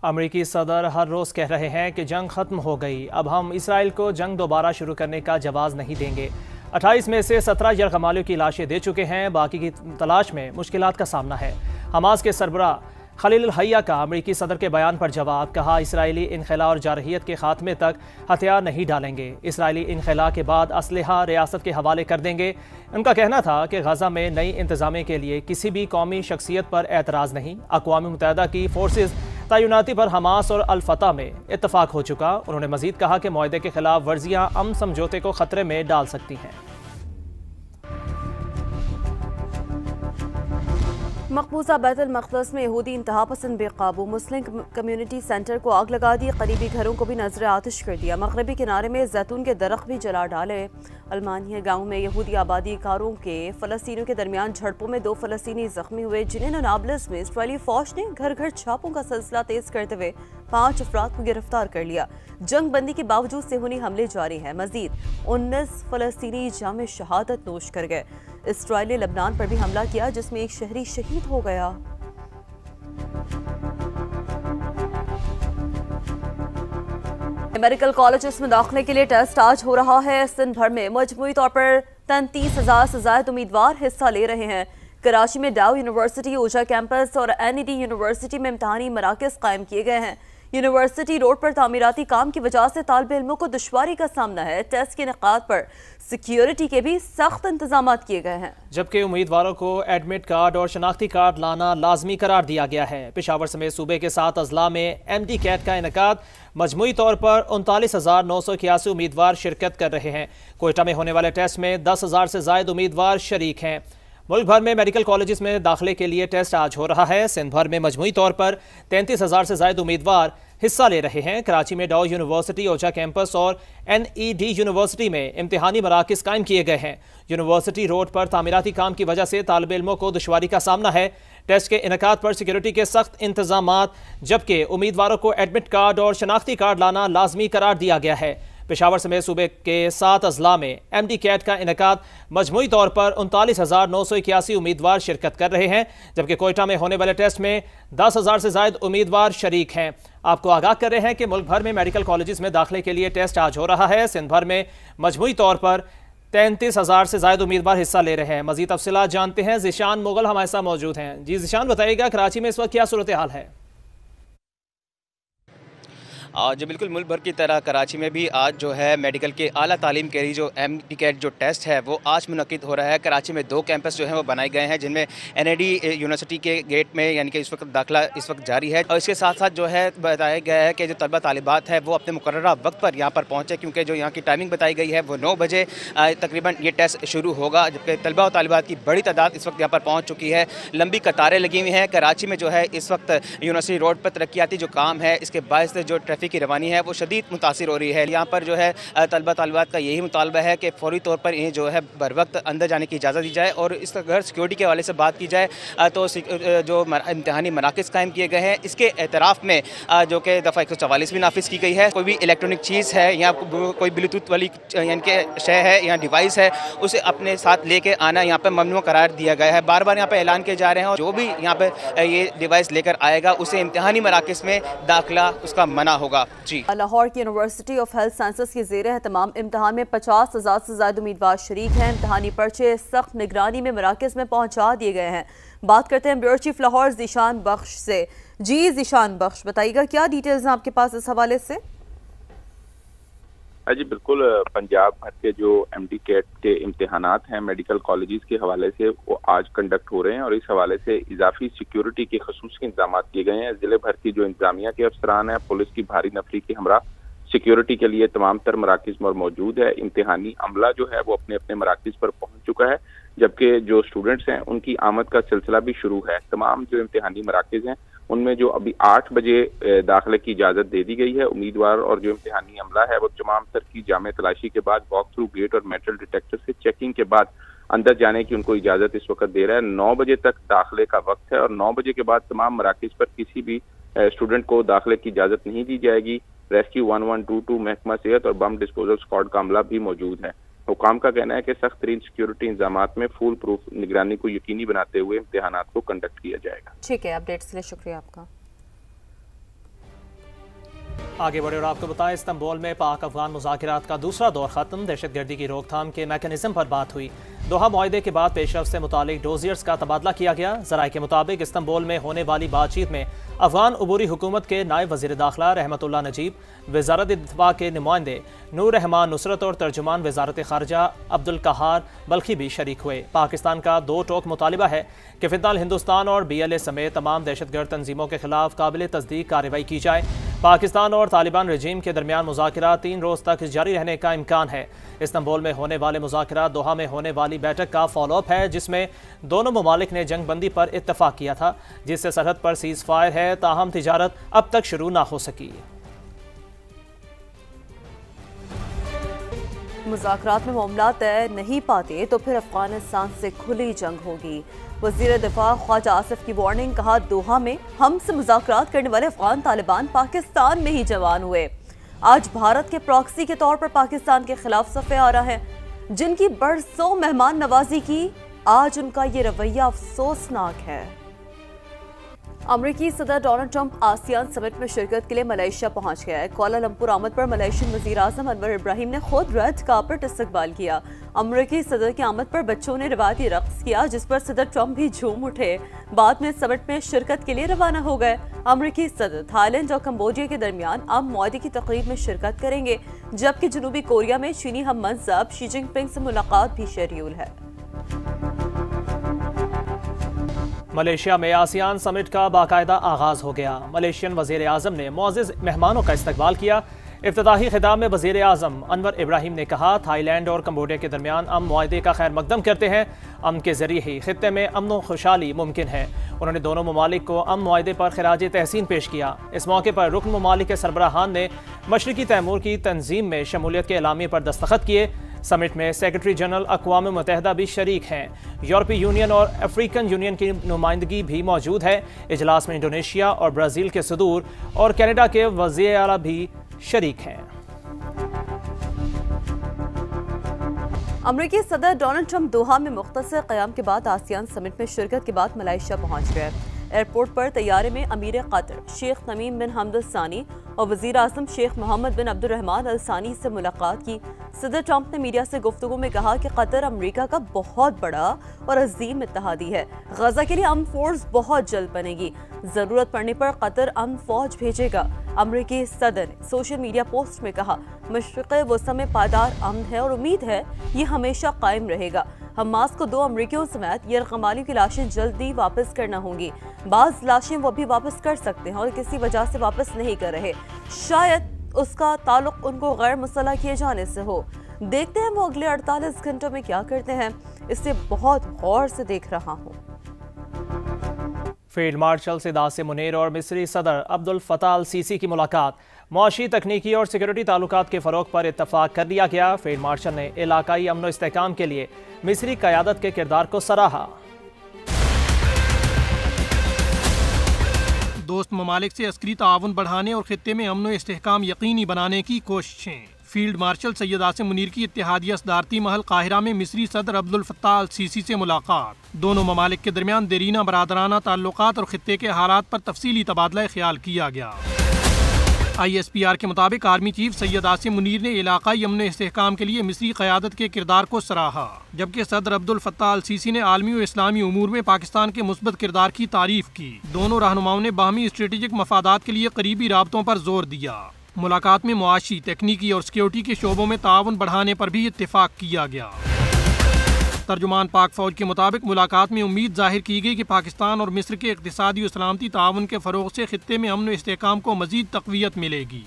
अमेरिकी सदर हर रोज़ कह रहे हैं कि जंग ख़त्म हो गई, अब हम इसराइल को जंग दोबारा शुरू करने का जवाब नहीं देंगे। 28 में से 17 यरग़मालियों की लाशें दे चुके हैं, बाकी की तलाश में मुश्किलात का सामना है। हमास के सरबराह खलील अल हय्या का अमेरिकी सदर के बयान पर जवाब, कहा इसराइली इनख़ला और जारहियत के खात्मे तक हथियार नहीं डालेंगे। इसराइली इनख़ला के बाद असलहा रियासत के हवाले कर देंगे। उनका कहना था कि गज़ा में नई इंतज़ामिया के लिए किसी भी कौमी शख्सियत पर एतराज़ नहीं। अक़वाम मुत्तहिदा की फोर्सेस तैनाती पर हमास और अल फतह में इत्तफ़ाक़ हो चुका। उन्होंने मज़ीद कहा कि मुआहदे के खिलाफ वर्जियाँ अमन समझौते को ख़तरे में डाल सकती हैं। मकबूजा बैतुल मक़दस में यहूदी इंतहा पसंद बेकाबू, मुस्लिम कम्युनिटी सेंटर को आग लगा दी, करीबी घरों को भी नजर आतिश कर दिया। मगरबी किनारे में जैतून के दरख्त भी जला डाले। अलमानिया गांव में यहूदी आबादी कारों के फ़लस्तीनियों के दरमियान झड़पों में 2 फ़लस्तीनी जख्मी हुए, जिन्हें नाबल्स में इसराइली फ़ौज ने घर घर छापों का सिलसिला तेज करते हुए 5 अफराद को गिरफ्तार कर लिया। जंग बंदी के बावजूद सेहूनी हमले जारी हैं। मजीद 19 फ़लस्तीनी जाम शहादत नोश कर गए। इसराइल ने लबनान पर भी हमला किया, जिसमें एक शहरी शहीद हो गया। मेडिकल कॉलेजेस में दाखिले के लिए टेस्ट आज हो रहा है। सिंध भर में मजमूई तौर पर 33,000 से ज्यादा उम्मीदवार हिस्सा ले रहे हैं। कराची में डाउ यूनिवर्सिटी, ओजा कैंपस और NED यूनिवर्सिटी में इम्तहानी मराकज़ कायम किए गए हैं। यूनिवर्सिटी रोड पर तामीराती काम की वजह से तालिब इल्मों को दुश्वारी का सामना है। टेस्ट के इनेकाद पर सिक्योरिटी के भी सख्त इंतजाम किए गए हैं, जबकि उम्मीदवारों को एडमिट कार्ड और शनाख्ती कार्ड लाना लाजमी करार दिया गया है। पेशावर समेत सूबे के 7 अजला में MD कैट का इनेकाद, मजमूई तौर पर 39,981 उम्मीदवार शिरकत कर रहे हैं। कोयटा में होने वाले टेस्ट में 10,000 से ज्यादा उम्मीदवार शरीक हैं। मुल्क भर में मेडिकल कॉलेजेस में दाखिले के लिए टेस्ट आज हो रहा है। सिंध भर में मजमूई तौर पर 33,000 से ज्यादा उम्मीदवार हिस्सा ले रहे हैं। कराची में डाउ यूनिवर्सिटी, ओजा कैंपस और NED यूनिवर्सिटी में इम्तिहानी मराकज़ कायम किए गए हैं। यूनिवर्सिटी रोड पर तामीराती काम की वजह से तालिब इल्मों को दुश्वारी का सामना है। टेस्ट के इनेकाद पर सिक्योरिटी के सख्त इंतजामात, जबकि उम्मीदवारों को एडमिट कार्ड और शनाख्ती कार्ड लाना लाजमी करार दिया गया है। पेशावर समेत सूबे के 7 अजला में MD कैट का इनेकाद, मजमूई तौर पर 39,981 उम्मीदवार शिरकत कर रहे हैं, जबकि कोयटा में होने वाले टेस्ट में 10,000 से ज्यादा उम्मीदवार शरीक हैं। आपको आगाह कर रहे हैं कि मुल्क भर में मेडिकल कॉलेजेस में दाखिले के लिए टेस्ट आज हो रहा है। सिंध भर में मजमूई तौर पर 33,000 से ज्यादा उम्मीदवार हिस्सा ले रहे हैं। मजीद तफसीलात जानते हैं, ज़ीशान मुगल हमारे साथ मौजूद हैं। जी ज़ीशान, बताइएगा कराची में इस वक्त क्या सूरत हाल है? जो बिल्कुल मुल्क भर की तरह कराची में भी आज जो है मेडिकल के आला तालीम के लिए जो MD कैट जो टेस्ट है वो आज मुनक्किद हो रहा है। कराची में 2 कैंपस जो है वो बनाए गए हैं, जिनमें NED यूनिवर्सिटी के गेट में यानी कि इस वक्त दाखिला इस वक्त जारी है। और इसके साथ साथ जो है बताया गया है कि जो तलबा तालिबात है वो अपने मुकर्ररा वक्त पर यहाँ पर पहुँचे, क्योंकि जो यहाँ की टाइमिंग बताई गई है वो 9 बजे तकरीबन ये टेस्ट शुरू होगा। जबकि तलबा और तालिबात की बड़ी तादाद इस वक्त यहाँ पर पहुँच चुकी है। लंबी कतारें लगी हुई हैं। कराची में जो है इस वक्त यूनिवर्सिटी रोड पर तरक्याती जो काम है, इसके बायस जो ट्रैफिक की रवानी है वो शदीद मुतासिर हो रही है। यहाँ पर जो है तलबा तालिबात का यही मुतालबा है कि फौरी तौर पर इन्हें जो है बर वक्त अंदर जाने की इजाज़त दी जाए। और इस अगर सिक्योरिटी के हवाले से बात की जाए तो जो इम्तिहानी मराकज़ कायम किए गए हैं, इसके एतराफ़ में जो कि दफ़ा 144 भी नाफिज की गई है। कोई भी इलेक्ट्रॉनिक चीज़ है या कोई ब्लूटूथ वाली यानी कि शय है या डिवाइस है, उसे अपने साथ लेके आना यहाँ पर ममनू करार दिया गया है। बार बार यहाँ पर ऐलान किए जा रहे हैं, और जो भी यहाँ पर ये डिवाइस लेकर आएगा उसे इम्तिहानी मराकज़ में दाखिला उसका मना होगा। जी, लाहौर की यूनिवर्सिटी ऑफ हेल्थ साइंसेज के ज़ेर एहतमाम इम्तहान में 50,000 से ज्यादा उम्मीदवार शरीक हैं। इम्तहानी पर्चे सख्त निगरानी में मराकज़ में पहुंचा दिए गए हैं। बात करते हैं ब्यूरो चीफ लाहौर ज़ीशान बख्श से। जी ज़ीशान बख्श, बताइएगा क्या डिटेल्स हैं आपके पास इस हवाले से? जी बिल्कुल, पंजाब भर के जो MD कैट के इम्तिहानात हैं मेडिकल कॉलेजेस के हवाले से वो आज कंडक्ट हो रहे हैं, और इस हवाले से इजाफी सिक्योरिटी के खसूसी इंतजाम किए गए हैं। जिले भर की जो इंतजामिया के अफसरान हैं, पुलिस की भारी नफरी के हमरा सिक्योरिटी के लिए तमाम तर मराकज़ पर मौजूद है। इम्तिहानी अमला जो है वो अपने अपने मराकज़ पर पहुंच चुका है, जबकि जो स्टूडेंट्स हैं उनकी आमद का सिलसिला भी शुरू है। तमाम जो इम्तिहानी मराकज़ हैं उनमें जो अभी 8 बजे दाखिले की इजाज़त दे दी गई है। उम्मीदवार और जो इम्तिहानी अमला है वो तमाम तर की जामे तलाशी के बाद वॉक थ्रू गेट और मेटल डिटेक्टर से चेकिंग के बाद अंदर जाने की उनको इजाज़त इस वक्त दे रहा है। 9 बजे तक दाखिले का वक्त है, और 9 बजे के बाद तमाम मराकज़ पर किसी भी स्टूडेंट को दाखिले की इजाज़त नहीं दी जाएगी। रेस्क्यू 1122 महकमा सेहत और बम डिस्पोजल स्क्वाड का अमला भी मौजूद है। हुकाम का कहना है कि सख्त तरीन सिक्योरिटी इंतजाम में फुल प्रूफ निगरानी को यकीनी बनाते हुए इम्तिहानात को कंडक्ट किया जाएगा। ठीक है, अपडेट्स के लिए शुक्रिया आपका। आगे बढ़े और आपको बताएं, इस्तांबुल में पाक अफगान मुज़ाकरात का दूसरा दौर खत्म। दहशतगर्दी की रोकथाम के मैकेनिज्म पर बात हुई। दोहा मुआहदे के बाद पेशरफ से मुतालिक डोजियर्स का तबादला किया गया। ज़राए के मुताबिक इस्तांबुल में होने वाली बातचीत में अफगान अबूरी हुकूमत के नायब वज़ीर दाखिला रहमतुल्लाह नजीब, वज़ारत दिफा के नुमाइंदे नूर रहमान नुसरत और तर्जुमान वज़ारत ख़ारजा अब्दुल कहार बल्खी भी शरीक हुए। पाकिस्तान का दो टोक मुतालिबा है कि फ़िलहाल हिंदुस्तान और BLA समेत तमाम दहशतगर्द तंजीमों के खिलाफ काबिल तस्दीक कार्रवाई की जाए। पाकिस्तान और तालिबान रजीम के दरमियान मुज़ाकरात 3 रोज़ तक जारी रहने का इम्कान है। इस्तांबुल में होने वाले मुज़ाकरात दोहा में होने वाली बैठक का फॉलोअप है, जिसमें दोनों ममालिक ने जंग बंदी पर इत्तफाक किया था, जिससे सरहद पर सीज़ फायर है, ताहम तिजारत अब तक शुरू ना हो सकी। मुज़ाकरात में मामला तय नहीं पाते तो फिर अफगानिस्तान से खुली जंग होगी। वज़ीर दिफा ख्वाजा आसिफ की वार्निंग, कहा दोहा में हमसे मुज़ाकरात करने वाले अफगान तालिबान पाकिस्तान में ही जवान हुए। आज भारत के प्रॉक्सी के तौर पर पाकिस्तान के खिलाफ सफ़े आ रहा है। जिनकी बरसों मेहमान नवाजी की, आज उनका ये रवैया अफसोसनाक है। अमरीकी सदर डोनाल्ड ट्रंप आसियान समिट में शिरकत के लिए मलेशिया पहुंच गया है। कुआलालंपुर आमद पर मलेशियन वज़ीर आज़म अनवर इब्राहिम ने खुद रेड कार्पेट इस्तकबाल किया। अमरीकी सदर की आमद पर बच्चों ने रिवायती रक्स किया, जिस पर सदर ट्रंप भी झूम उठे। बाद में समिट में शिरकत के लिए रवाना हो गए। अमरीकी सदर थाईलैंड और कंबोडिया के दरमियान अमन मुआहदे की तकरीब में शिरकत करेंगे, जबकि जनूबी कोरिया में चीनी हम मनसब शी जिनपिंग से मुलाकात भी शेड्यूल है। मलेशिया में आसियान समिट का बाकायदा आगाज हो गया। मलेशियन वज़ीर आज़म ने मुअज़्ज़िज़ मेहमानों का इस्तकबाल किया। इफ्तिताही खिताब में वज़ीर आज़म अनवर इब्राहिम ने कहा, थाईलैंड और कंबोडिया के दरमियान अमन मुआहदे का खैर मकदम करते हैं। अमन के जरिए ही खित्ते में अमन व खुशहाली मुमकिन है। उन्होंने दोनों ममालिक को अमन मुआहदे पर खिराज तहसीन पेश किया। इस मौके पर रुकन ममालिक के सरबराहान ने मशरिकी तैमूर की तंजीम में शमूलियत के एलामिये पर दस्तखत किए। समिट में सेक्रेटरी जनरल अक़वाम मुत्तहिदा भी शरीक हैं। यूरोपीय यूनियन और अफ्रीकन यूनियन की नुमाइंदगी भी मौजूद है। इजलास में इंडोनेशिया और ब्राज़ील के सदूर और कनाडा के वज़ीर आला भी शरीक हैं। अमरीकी सदर डोनाल्ड ट्रंप दोहा में मुख्तसर क़याम के बाद आसियान समिट में शिरकत के बाद मलेशिया पहुंच गए। एयरपोर्ट पर तैयारे में अमीर कतर शेख तमीम बिन हमद अल सानी और वज़ीर आज़म शेख मोहम्मद बिन अब्दुर्रहमान अल सानी से मुलाकात की। सदर ट्रंप ने मीडिया से गुफ्तगू में कहा कि कतर अमरीका का बहुत बड़ा और अजीम इत्तेहादी है। गजा के लिए अमन फोर्स बहुत जल्द बनेगी। ज़रूरत पड़ने पर कतर अमन फौज भेजेगा। अमरीकी सदर ने सोशल मीडिया पोस्ट में कहा, मशरिक़ वसम में पायदार अमन है और उम्मीद है ये हमेशा कायम रहेगा। हमास को 2 अमरीकियों समेत यरगमालियों की लाशें जल्दी वापस करना होंगी। बाज़ लाशें वो भी वापस कर सकते हैं और किसी वजह से वापस नहीं कर रहे। शायद उसका ताल्लुक उनको गैर मुसल्लह किए जाने से हो। देखते हैं वो अगले 48 घंटों में क्या करते हैं। इसे बहुत गौर से देख रहा हूँ। फील्ड मार्शल सिदात मुनीर और मिस्री सदर अब्दुल फताह अल सीसी की मुलाकात। मुआशी, तकनीकी और सिक्योरिटी ताल्लुकात के फ़रोग पर इत्तफाक कर लिया गया। फील्ड मार्शल ने इलाकाई अमन व इस्तेहकाम के लिए मिस्री क़यादत के किरदार को सराहा। दोस्त ममालिक से अस्करी ताउन बढ़ाने और खित्ते में अमन व इस्तेहकाम यकीनी बनाने की कोशिशें। फील्ड मार्शल सैयद आसिम मुनीर की इत्तेहादिया सदारती महल काहिरा में मिस्री सदर अब्दुल फताह अल सीसी से मुलाकात। दोनों ममालिक के दरमियान देरीना बरादराना ताल्लुकात और खित्ते के हालात पर तफसीली तबादला ख्याल किया गया। ISPR के मुताबिक आर्मी चीफ सैयद आसिम मुनीर ने इलाकाई अमन इस्तेहकाम के लिए मिस्री क़यादत के किरदार को सराहा, जबकि सदर अब्दुल फताह अल सीसी ने आलमी और इस्लामी उमूर में पाकिस्तान के मुस्बत किरदार की तारीफ की। दोनों रहनुमाओं ने बाहमी स्ट्रेटेजिक मफादात के लिए करीबी राबतों पर जोर दिया। मुलाकात में मुआशी, तकनीकी और सिक्योरिटी के शोबों में ताउन बढ़ाने पर भी इत्तेफाक किया गया। तर्जुमान पाक फौज के मुताबिक मुलाकात में उम्मीद जाहिर की गई कि पाकिस्तान और मिस्र के इक़्तिसादी और सलामती ताउन के फ़रोग़ से खित्ते में अमन व इस्तेहकाम को मज़ीद तक़वियत मिलेगी।